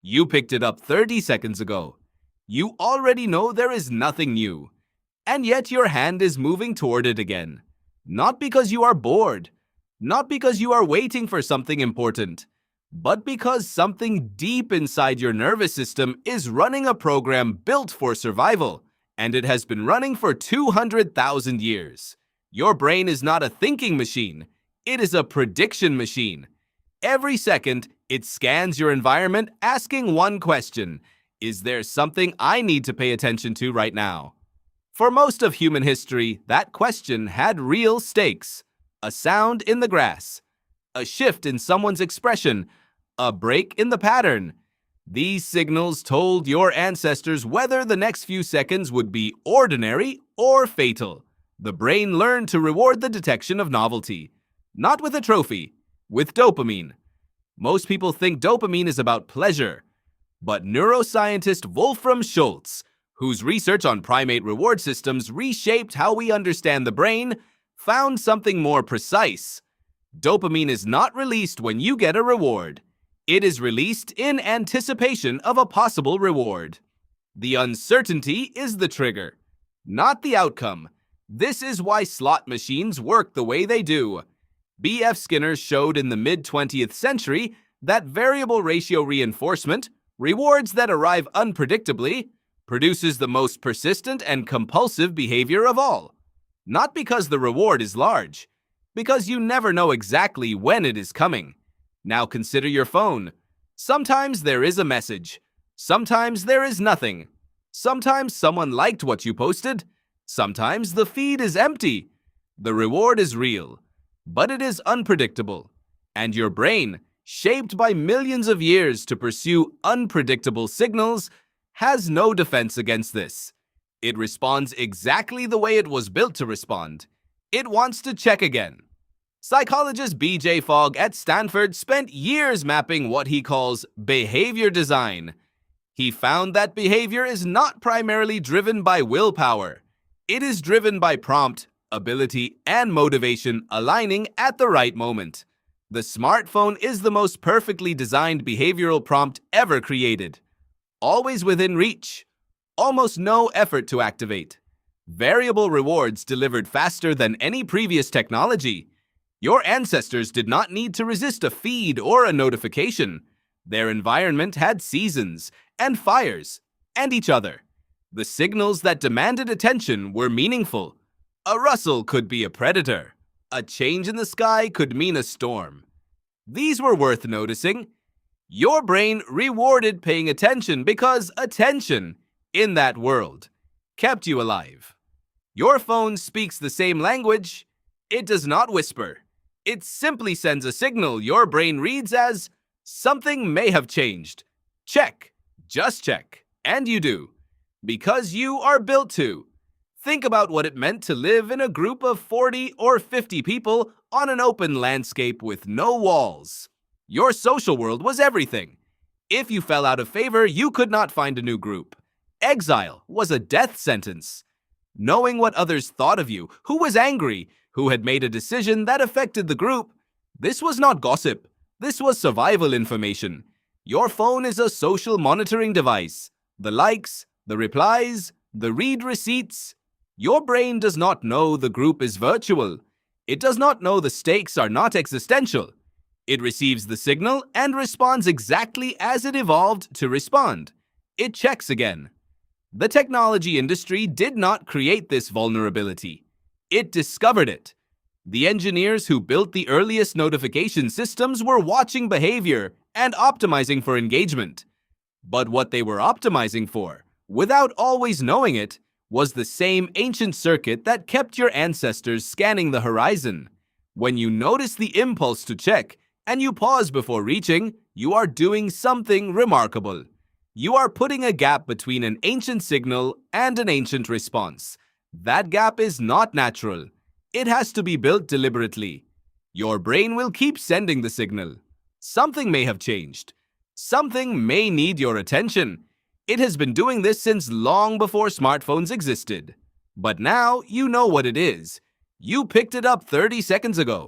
You picked it up 30 seconds ago. You already know there is nothing new. And yet your hand is moving toward it again. Not because you are bored, not because you are waiting for something important, but because something deep inside your nervous system is running a program built for survival, and it has been running for 200,000 years. Your brain is not a thinking machine, it is a prediction machine. Every second, it scans your environment asking one question: is there something I need to pay attention to right now? For most of human history, that question had real stakes. A sound in the grass, a shift in someone's expression, a break in the pattern. These signals told your ancestors whether the next few seconds would be ordinary or fatal. The brain learned to reward the detection of novelty. Not with a trophy, with dopamine. Most people think dopamine is about pleasure. But neuroscientist Wolfram Schultz, whose research on primate reward systems reshaped how we understand the brain, found something more precise. Dopamine is not released when you get a reward. It is released in anticipation of a possible reward. The uncertainty is the trigger, not the outcome. This is why slot machines work the way they do. B.F. Skinner showed in the mid-20th century that variable ratio reinforcement, rewards that arrive unpredictably, produces the most persistent and compulsive behavior of all. Not because the reward is large, because you never know exactly when it is coming. Now consider your phone. Sometimes there is a message. Sometimes there is nothing. Sometimes someone liked what you posted. Sometimes the feed is empty. The reward is real, but it is unpredictable. And your brain, shaped by millions of years to pursue unpredictable signals, has no defense against this. It responds exactly the way it was built to respond. It wants to check again. Psychologist B.J. Fogg at Stanford spent years mapping what he calls behavior design. He found that behavior is not primarily driven by willpower. It is driven by prompt, ability, and motivation aligning at the right moment. The smartphone is the most perfectly designed behavioral prompt ever created. Always within reach. Almost no effort to activate. Variable rewards delivered faster than any previous technology. Your ancestors did not need to resist a feed or a notification. Their environment had seasons, and fires, and each other. The signals that demanded attention were meaningful. A rustle could be a predator. A change in the sky could mean a storm. These were worth noticing. Your brain rewarded paying attention because attention, in that world, kept you alive. Your phone speaks the same language. It does not whisper. It simply sends a signal your brain reads as, something may have changed. Check. Just check. And you do. Because you are built to. Think about what it meant to live in a group of 40 or 50 people on an open landscape with no walls. Your social world was everything. If you fell out of favor, you could not find a new group. Exile was a death sentence. Knowing what others thought of you, who was angry, who had made a decision that affected the group, this was not gossip. This was survival information. Your phone is a social monitoring device. The likes, the replies, the read receipts. Your brain does not know the group is virtual. It does not know the stakes are not existential. It receives the signal and responds exactly as it evolved to respond. It checks again. The technology industry did not create this vulnerability. It discovered it. The engineers who built the earliest notification systems were watching behavior and optimizing for engagement. But what they were optimizing for, without always knowing it, was the same ancient circuit that kept your ancestors scanning the horizon. When you notice the impulse to check and you pause before reaching, you are doing something remarkable. You are putting a gap between an ancient signal and an ancient response. That gap is not natural. It has to be built deliberately. Your brain will keep sending the signal. Something may have changed. Something may need your attention. It has been doing this since long before smartphones existed. But now you know what it is. You picked it up 30 seconds ago.